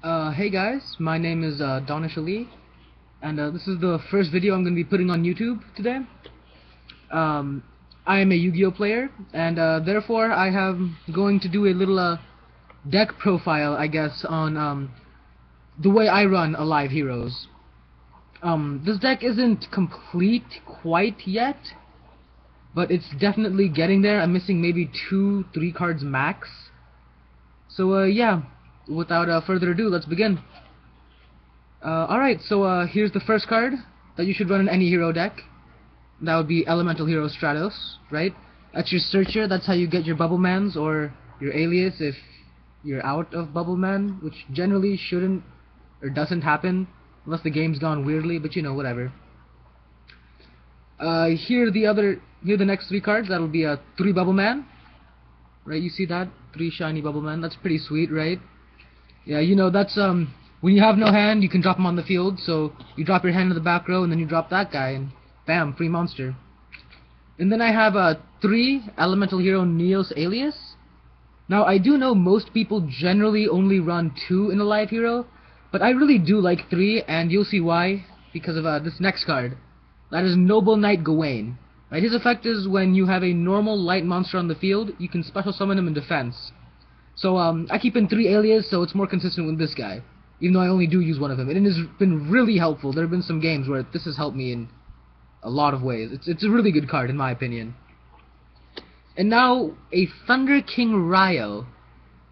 Hey guys, my name is Donish Ali, and this is the first video I'm going to be putting on YouTube today. Um, I am a Yu-Gi-Oh player, and therefore I am going to do a little deck profile, I guess, on the way I run Alive Heroes. This deck isn't complete quite yet, but it's definitely getting there. I'm missing maybe 2-3 cards max. So yeah, without further ado, let's begin. Alright, so here's the first card that you should run in any hero deck. That would be Elemental Hero Stratos, right? That's your searcher, that's how you get your Bubblemans or your alias if you're out of Bubbleman, which generally shouldn't or doesn't happen unless the game's gone weirdly, but you know, whatever. Here are the next 3 cards. That'll be a 3 Bubbleman. Right, you see that? 3 shiny Bubbleman. That's pretty sweet, right? Yeah, you know, that's when you have no hand, you can drop them on the field, so you drop your hand in the back row and then you drop that guy and bam, free monster. And then I have 3 Elemental Hero Neos Alias. Now, I do know most people generally only run 2 in a live hero, but I really do like 3, and you'll see why, because of this next card. That is Noble Knight Gawain. Right, his effect is when you have a normal light monster on the field, you can special summon him in defense. So I keep in 3 alias, so it's more consistent with this guy, even though I only do use one of him. And it has been really helpful. There have been some games where this has helped me in a lot of ways. It's a really good card, in my opinion. And now, a Thunder King Ryo.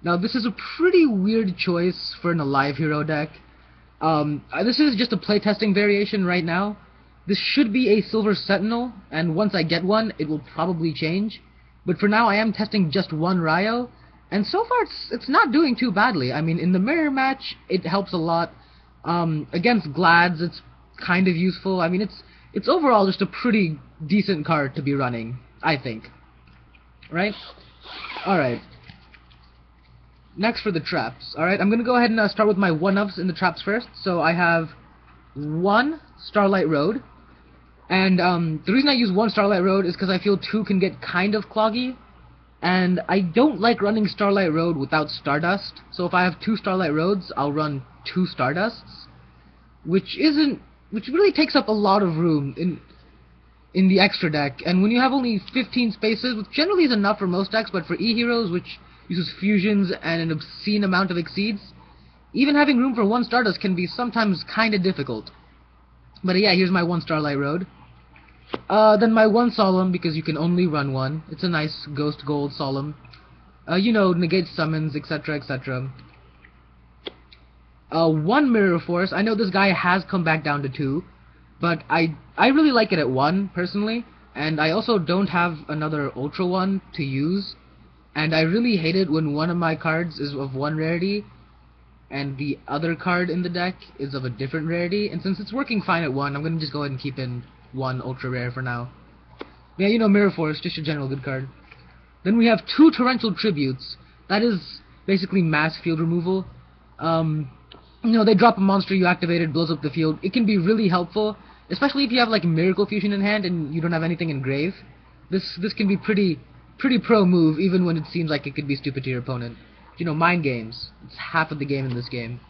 Now, this is a pretty weird choice for an Alive Hero deck. This is just a playtesting variation right now. This should be a Silver Sentinel, and once I get one, it will probably change. But for now, I am testing just one Ryo, and so far it's not doing too badly. I mean, in the mirror match, it helps a lot. Against Glads, it's kind of useful. I mean, it's overall just a pretty decent card to be running, I think. Right? Alright. Next for the traps. Alright, I'm gonna go ahead and start with my one-ups in the traps first. So I have 1 Starlight Road. And the reason I use 1 Starlight Road is because I feel 2 can get kind of cloggy. And I don't like running Starlight Road without Stardust. So if I have 2 Starlight Roads, I'll run 2 Stardusts. Which really takes up a lot of room in the extra deck. And when you have only 15 spaces, which generally is enough for most decks, but for E-Heroes, which uses fusions and an obscene amount of exceeds, even having room for 1 Stardust can be sometimes kinda difficult. But yeah, here's my 1 Starlight Road. Then my 1 Solemn, because you can only run 1. It's a nice Ghost Gold Solemn. You know, negates summons, etc, etc. 1 Mirror Force. I know this guy has come back down to 2, but I really like it at 1, personally. And I also don't have another Ultra 1 to use. And I really hate it when one of my cards is of 1 rarity, and the other card in the deck is of a different rarity. And since it's working fine at 1, I'm going to just go ahead and keep in 1 Ultra Rare for now. Yeah, you know, Mirror Force, just a general good card. Then we have 2 Torrential Tributes. That is basically mass field removal. You know, they drop a monster you activated, blows up the field. It can be really helpful, especially if you have like Miracle Fusion in hand and you don't have anything in grave. This can be pretty pro move, even when it seems like it could be stupid to your opponent. You know, mind games. It's half of the game in this game.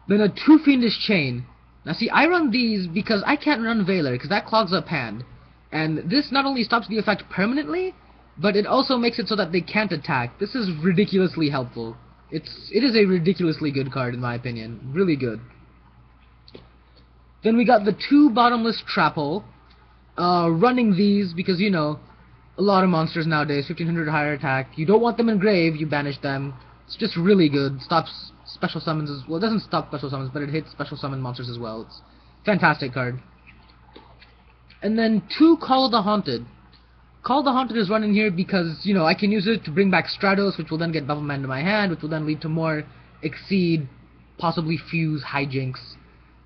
Then a 2 Fiendish Chain. Now see, I run these because I can't run Veiler, because that clogs up hand. And this not only stops the effect permanently, but it also makes it so that they can't attack. This is ridiculously helpful. It is a ridiculously good card, in my opinion. Really good. Then we got the 2 Bottomless Trap Hole. Running these because, you know, a lot of monsters nowadays, 1500 higher attack. You don't want them in grave, you banish them. It's just really good. Stops special summons as well. It doesn't stop special summons, but it hits special summon monsters as well. It's a fantastic card. And then 2 Call of the Haunted. Call of the Haunted is running here because, you know, I can use it to bring back Stratos, which will then get Bubbleman to my hand, which will then lead to more Exceed, possibly Fuse, Hijinks.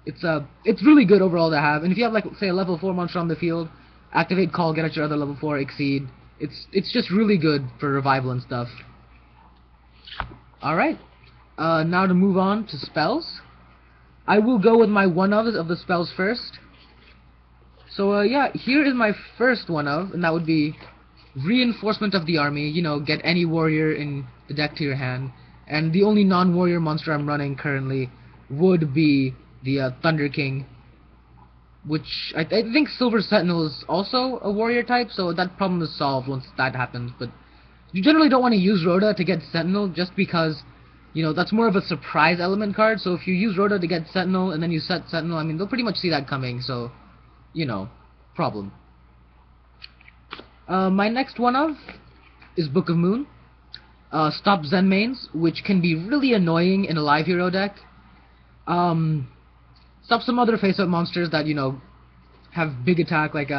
It's really good overall to have. And if you have, like, say, a level 4 monster on the field, activate Call, get at your other level 4, Exceed. It's just really good for revival and stuff. Alright. Now to move on to spells. I will go with my one-ofs of the spells first. So, yeah, here is my first one-of, and that would be Reinforcement of the Army. You know, get any warrior in the deck to your hand. And the only non-warrior monster I'm running currently would be the Thunder King, which I think Silver Sentinel is also a warrior type, so that problem is solved once that happens. But you generally don't want to use Rhoda to get Sentinel, just because, you know, that's more of a surprise element card. So if you use Rhoda to get Sentinel and then you set Sentinel, I mean, they'll pretty much see that coming, so, you know, problem. My next one of is Book of Moon. Stop Zen mains, which can be really annoying in a live hero deck. Stop some other face-up monsters that, you know, have big attack, like,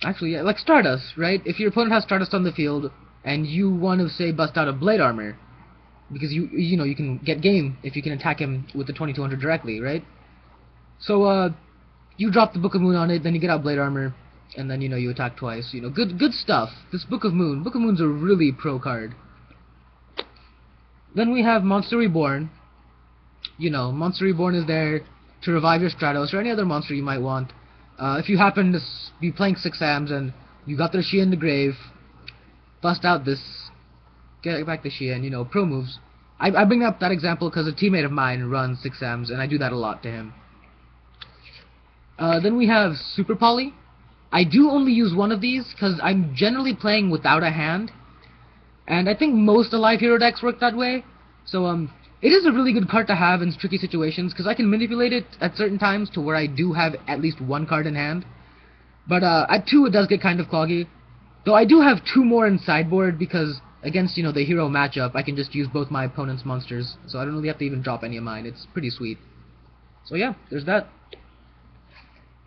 actually, yeah, like Stardust, right? If your opponent has Stardust on the field, and you want to, say, bust out a Blade Armor, because you know, you can get game if you can attack him with the 2200 directly, right? So, you drop the Book of Moon on it, then you get out Blade Armor, and then, you know, you attack twice. You know, good stuff. This Book of Moon's a really pro card. Then we have Monster Reborn. You know, Monster Reborn is there to revive your Stratos or any other monster you might want. If you happen to be playing 6 Ams and you got their Shia in the grave, bust out this, get back the Shia, and, you know, pro moves. I bring up that example because a teammate of mine runs 6 Ams, and I do that a lot to him. Then we have Super Poly. I do only use one of these because I'm generally playing without a hand, and I think most Alive Hero decks work that way. So it is a really good card to have in tricky situations because I can manipulate it at certain times to where I do have at least one card in hand. But at 2 it does get kind of cloggy. Though I do have 2 more in sideboard because against, you know, the hero matchup I can just use both my opponent's monsters, so I don't really have to even drop any of mine. It's pretty sweet. So yeah, there's that.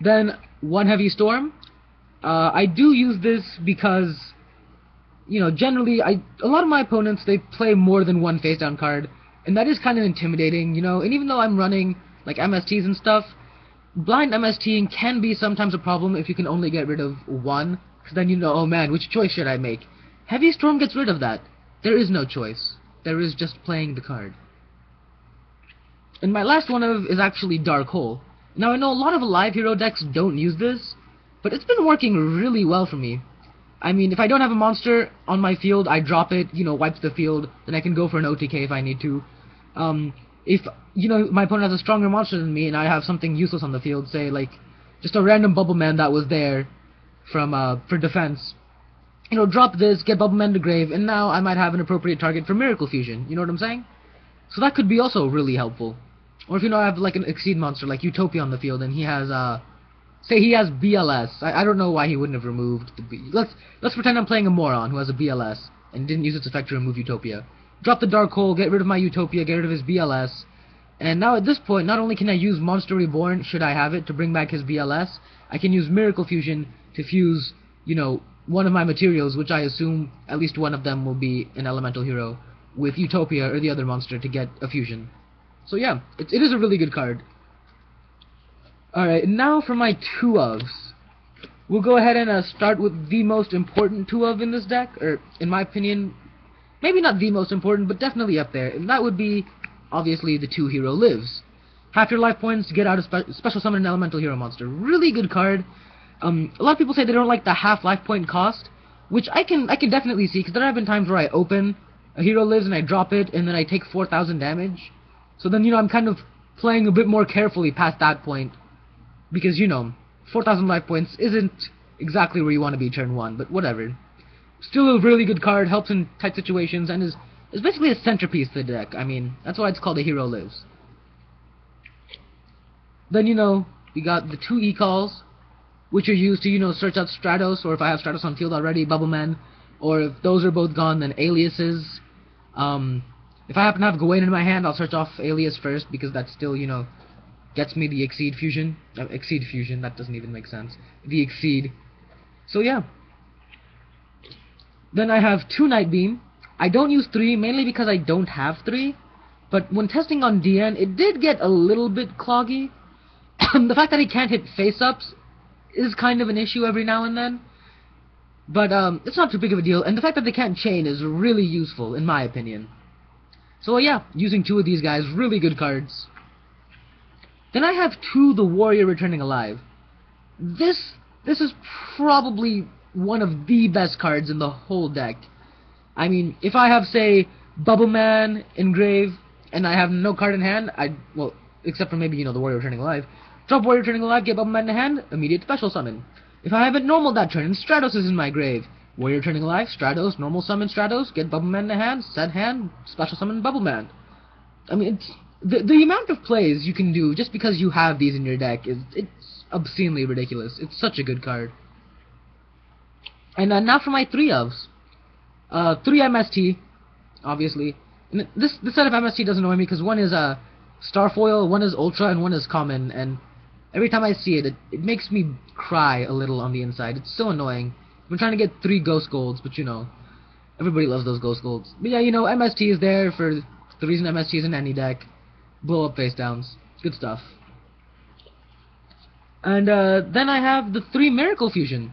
Then One Heavy Storm. I do use this because, you know, generally a lot of my opponents, they play more than one face down card, and that is kind of intimidating, you know. And even though I'm running like MSTs and stuff, blind MSTing can be sometimes a problem if you can only get rid of one, because then you know, oh man, which choice should I make? Heavy Storm gets rid of that. There is no choice. There is just playing the card. And my last one is actually Dark Hole. Now I know a lot of Alive Hero decks don't use this, but it's been working really well for me. I mean, if I don't have a monster on my field, I drop it, you know, wipes the field, then I can go for an OTK if I need to. If, you know, my opponent has a stronger monster than me and I have something useless on the field, say, like, just a random Bubble Man that was there from, for defense, you know, drop this, get Bubble Man to grave, and now I might have an appropriate target for Miracle Fusion, you know what I'm saying? So that could be also really helpful. Or if, you know, I have, like, an Exceed monster, like Utopia on the field, and he has, say he has BLS. I don't know why he wouldn't have removed the B. Let's pretend I'm playing a moron who has a BLS and didn't use its effect to remove Utopia. Drop the Dark Hole, get rid of my Utopia, get rid of his BLS, and now at this point, not only can I use Monster Reborn, should I have it, to bring back his BLS, I can use Miracle Fusion to fuse, you know, one of my materials, which I assume at least one of them will be an elemental hero, with Utopia or the other monster to get a fusion. So yeah, it is a really good card. Alright, now for my 2-ofs. We'll go ahead and start with the most important 2-of in this deck, or in my opinion, maybe not the most important, but definitely up there, and that would be, obviously, the 2 Hero Lives. Half your life points, get out a special summon an elemental hero monster. Really good card. A lot of people say they don't like the half life point cost, which I can definitely see, because there have been times where I open a Hero Lives and I drop it, and then I take 4,000 damage. So then, you know, I'm kind of playing a bit more carefully past that point, because, you know, 4,000 life points isn't exactly where you want to be turn 1, but whatever. Still a really good card, helps in tight situations, and is basically a centerpiece to the deck. I mean, that's why it's called a Hero Lives. Then, you know, we got the 2 E-Calls, which are used to, you know, search out Stratos, or if I have Stratos on field already, Bubble Man, or if those are both gone, then Aliases. If I happen to have Gawain in my hand, I'll search off Alias first, because that still, you know, gets me the Exceed Fusion. Exceed Fusion, that doesn't even make sense. The Exceed. So yeah. Then I have 2 Night Beam. I don't use 3, mainly because I don't have 3. But when testing on DN, it did get a little bit cloggy. The fact that he can't hit face-ups is kind of an issue every now and then. But it's not too big of a deal. And the fact that they can't chain is really useful, in my opinion. So yeah, using 2 of these guys, really good cards. Then I have 2 The Warrior Returning Alive. This is probably one of the best cards in the whole deck. I mean, if I have, say, Bubble Man in grave, and I have no card in hand, well, except for maybe, the Warrior Returning Alive, drop Warrior Returning Alive, get Bubble Man in hand, immediate special summon. If I have it normal that turn, and Stratos is in my grave, Warrior Returning Alive, Stratos, normal summon Stratos, get Bubble Man in hand, set hand, special summon Bubble Man. I mean, it's the amount of plays you can do just because you have these in your deck it's obscenely ridiculous. It's such a good card. And now for my 3-ofs. 3 MST, obviously. And this set of MST doesn't annoy me because one is Starfoil, one is Ultra, and one is Common. And every time I see it, it makes me cry a little on the inside. It's so annoying. I've been trying to get 3 Ghost Golds, but everybody loves those Ghost Golds. But yeah, MST is there for the reason MST is in any deck. Blow up face downs. Good stuff. And then I have the 3 Miracle Fusion.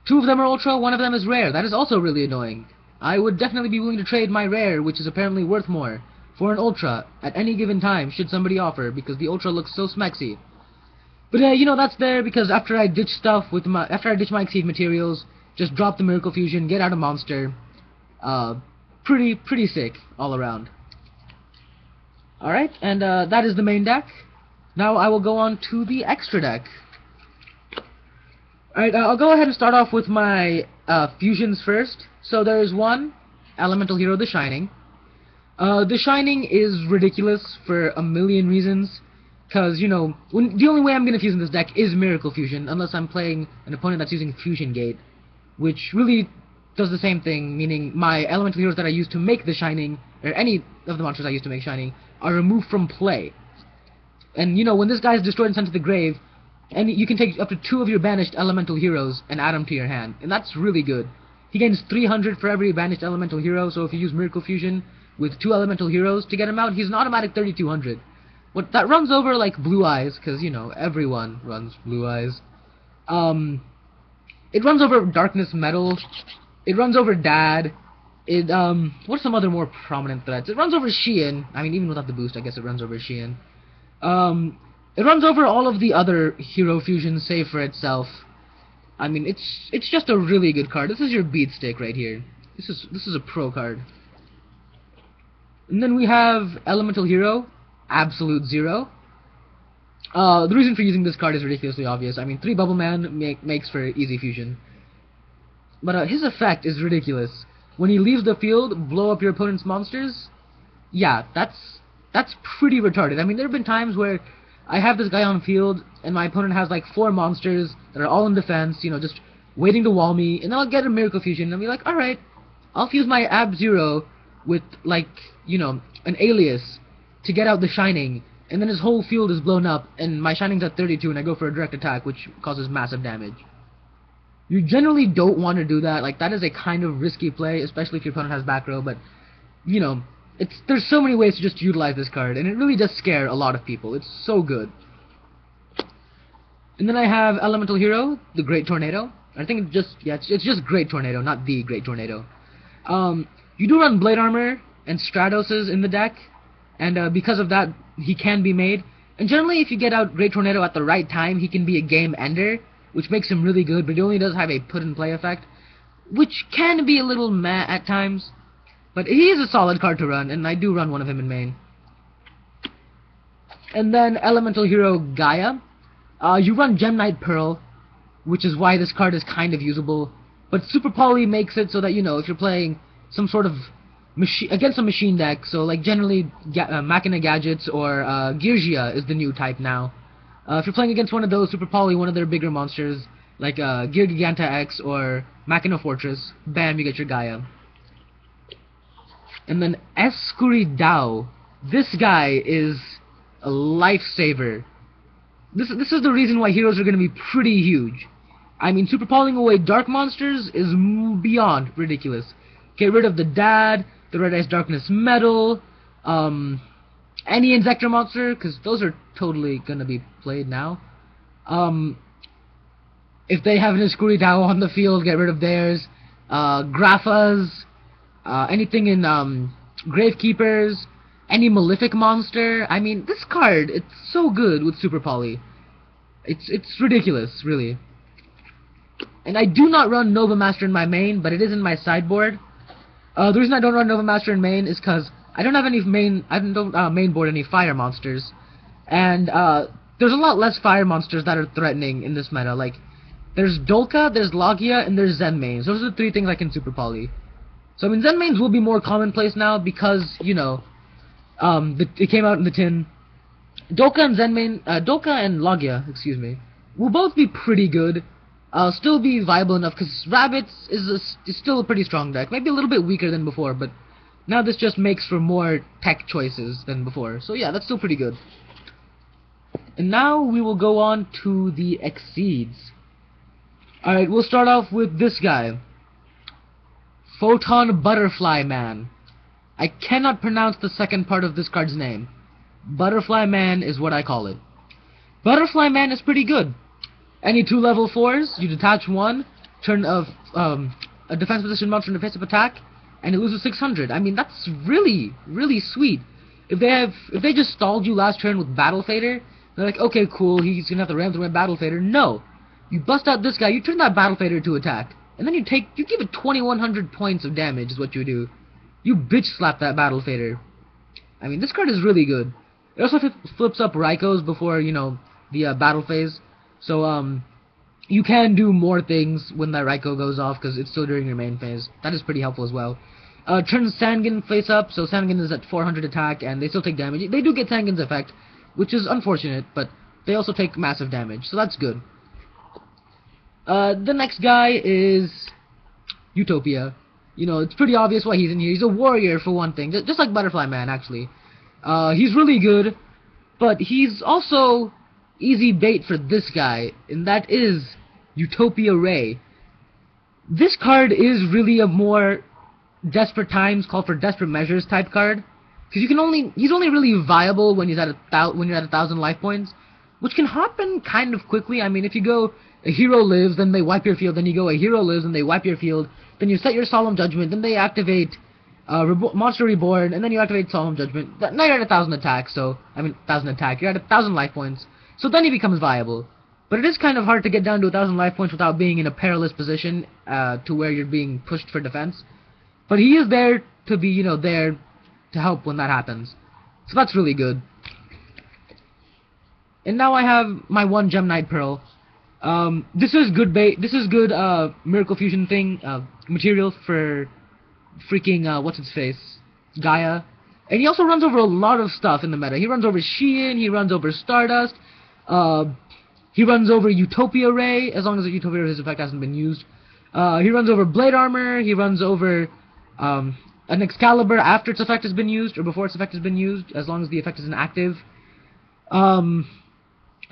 2 of them are Ultra, 1 of them is Rare. That is also really annoying. I would definitely be willing to trade my Rare, which is apparently worth more, for an Ultra at any given time, should somebody offer, because the Ultra looks so smexy. But that's there because after I ditch my Exceed materials, just drop the Miracle Fusion, get out a monster. Pretty sick all around. Alright, and that is the main deck. Now I will go on to the extra deck. Alright, I'll go ahead and start off with my fusions first. So there's one, Elemental Hero, The Shining. The Shining is ridiculous for a million reasons. Because, the only way I'm going to fuse in this deck is Miracle Fusion, unless I'm playing an opponent that's using Fusion Gate, which really does the same thing, meaning my Elemental Heroes that I use to make the Shining, or any of the monsters I use to make Shining, are removed from play. And, when this guy is destroyed and sent to the grave, and you can take up to 2 of your banished Elemental Heroes and add them to your hand, and that's really good. He gains 300 for every banished Elemental Hero, so if you use Miracle Fusion with 2 Elemental Heroes to get him out, he's an automatic 3200. That runs over, like, Blue Eyes, because, everyone runs Blue Eyes. It runs over Darkness Metal. It runs over Dad. What's some other more prominent threats? It runs over Sheehan. I mean, even without the boost, I guess it runs over Sheehan. It runs over all of the other hero fusions, save for itself. I mean, it's just a really good card. This is your beat stick right here. This is a pro card. And then we have Elemental Hero, Absolute Zero. The reason for using this card is ridiculously obvious. I mean, 3 Bubble Man makes for easy fusion. But his effect is ridiculous. When he leaves the field, blow up your opponent's monsters. Yeah, that's pretty retarded. I mean, there have been times where I have this guy on field, and my opponent has like 4 monsters that are all in defense, just waiting to wall me, and then I'll get a Miracle Fusion, and I'll be like, alright, I'll fuse my Ab-Zero with, like, an Alias to get out the Shining, and then his whole field is blown up, and my Shining's at 32, and I go for a direct attack, which causes massive damage. You generally don't want to do that. Like, that is a kind of risky play, especially if your opponent has back row, but, there's so many ways to just utilize this card, and it really does scare a lot of people. It's so good. And then I have Elemental Hero, the Great Tornado. I think it's just Great Tornado, not the Great Tornado. You do run Blade Armor and Stratoses in the deck, and because of that, he can be made. And generally, if you get out Great Tornado at the right time, he can be a game ender, which makes him really good, but he only does have a put-and-play effect, which can be a little meh at times. But he is a solid card to run, and I do run one of him in main. And then Elemental Hero Gaia. You run Gem Knight Pearl, which is why this card is kind of usable. But Super Poly makes it so that, if you're playing some sort of against a machine deck, so like generally Machina Gadgets or Geargia is the new type now. If you're playing against one of those, Super Poly, one of their bigger monsters, like Gear Giganta X or Machina Fortress, bam, you get your Gaia. And then Escuridao. This guy is a lifesaver. This is the reason why heroes are going to be pretty huge. I mean, super poling away dark monsters is beyond ridiculous. Get rid of the Dad, the Red Ice Darkness Metal, any Inzector monster, because those are totally going to be played now. If they have an Escuridao on the field, get rid of theirs. Graphas, anything in Gravekeepers, any Malefic monster. I mean, this card, it's so good with Super Poly. It's ridiculous, really. And I do not run Nova Master in my main, but it is in my sideboard. The reason I don't run Nova Master in main is because I don't have any main. I don't main board any fire monsters, and there's a lot less fire monsters that are threatening in this meta. Like there's Dolka, there's Logia, and there's Zen mains. Those are the three things I can super poly. So I mean, Zen mains will be more commonplace now because you know, it came out in the tin. Dolka and Logia, excuse me, will both be pretty good. Still be viable enough because Rabbits is still a pretty strong deck. Maybe a little bit weaker than before, but now this just makes for more tech choices than before. So yeah, that's still pretty good. And now we will go on to the Exceeds. Alright, we'll start off with this guy. Photon Butterfly Man. I cannot pronounce the second part of this card's name. Butterfly Man is what I call it. Butterfly Man is pretty good. Any 2 level 4s, you detach 1, turn a defense position monster into face-up attack, and it loses 600. I mean, that's really, really sweet. If they just stalled you last turn with Battle Fader, they're like, okay, cool, he's gonna have to ram through my Battle Fader. No, you bust out this guy, you turn that Battle Fader to attack, and then you give it 2100 points of damage is what you do. You bitch slap that Battle Fader. I mean, this card is really good. It also flips up Raikos before, you know, the battle phase. So, you can do more things when that Raiko goes off, because it's still during your main phase. That is pretty helpful as well. Turns Sangan face up, so Sangan is at 400 attack, and they still take damage. They do get Sangan's effect, which is unfortunate, but they also take massive damage, so that's good. The next guy is Utopia. You know, it's pretty obvious why he's in here. He's a warrior, for one thing, just like Butterfly Man, actually. He's really good, but he's also easy bait for this guy, and that is Utopia Ray. This card is really a more desperate times call for desperate measures type card, because he's only really viable when you're at 1,000 life points, which can happen kind of quickly. I mean, if you go a hero lives, then they wipe your field, then you go a hero lives, and they wipe your field, then you set your Solemn Judgment, then they activate Monster Reborn, and then you activate Solemn Judgment. Now you're at 1,000 attack, so, I mean, 1,000 attack, you're at 1,000 life points, so then he becomes viable. But it is kind of hard to get down to 1,000 life points without being in a perilous position, to where you're being pushed for defense. But he is there to be, you know, there to help when that happens. So that's really good. And now I have my one Gem Knight Pearl. This is good bait, this is good, Miracle Fusion thing, material for freaking, what's its face? Gaia. And he also runs over a lot of stuff in the meta. He runs over Sheehan, he runs over Stardust, he runs over Utopia Ray, as long as the Utopia Ray's effect hasn't been used. He runs over Blade Armor, he runs over, an Excalibur after its effect has been used, or before its effect has been used, as long as the effect isn't active.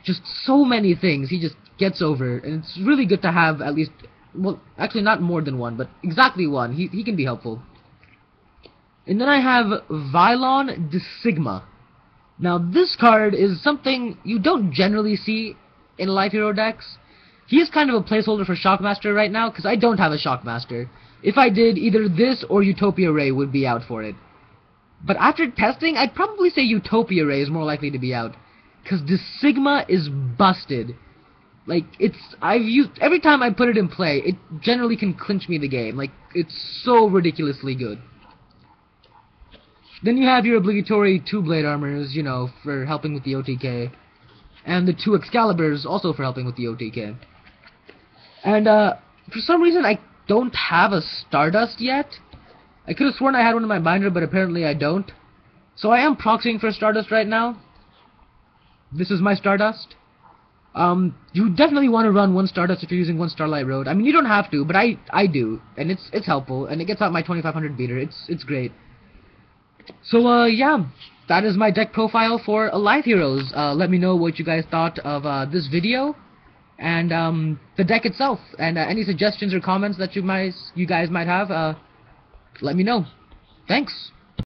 Just so many things he just gets over, and it's really good to have at least, well, actually not more than one, but exactly one. He can be helpful. And then I have Vylon de Sigma. Now this card is something you don't generally see in Life Hero decks. He is kind of a placeholder for Shockmaster right now, because I don't have a Shockmaster. If I did, either this or Utopia Ray would be out for it. But after testing, I'd probably say Utopia Ray is more likely to be out, because the Sigma is busted. Like, every time I put it in play, it generally can clinch me the game. Like, it's so ridiculously good. Then you have your obligatory 2 Blade Armors, you know, for helping with the OTK. And the 2 Excaliburs, also for helping with the OTK. And, for some reason, I don't have a Stardust yet. I could have sworn I had one in my binder, but apparently I don't. So I am proxying for Stardust right now. This is my Stardust. You definitely want to run 1 Stardust if you're using 1 Starlight Road. I mean, you don't have to, but I do, and it's helpful, and it gets out my 2500 beater. It's great. So, yeah, that is my deck profile for Life Heroes. Let me know what you guys thought of this video, and the deck itself, and any suggestions or comments that you guys might have. Let me know. Thanks.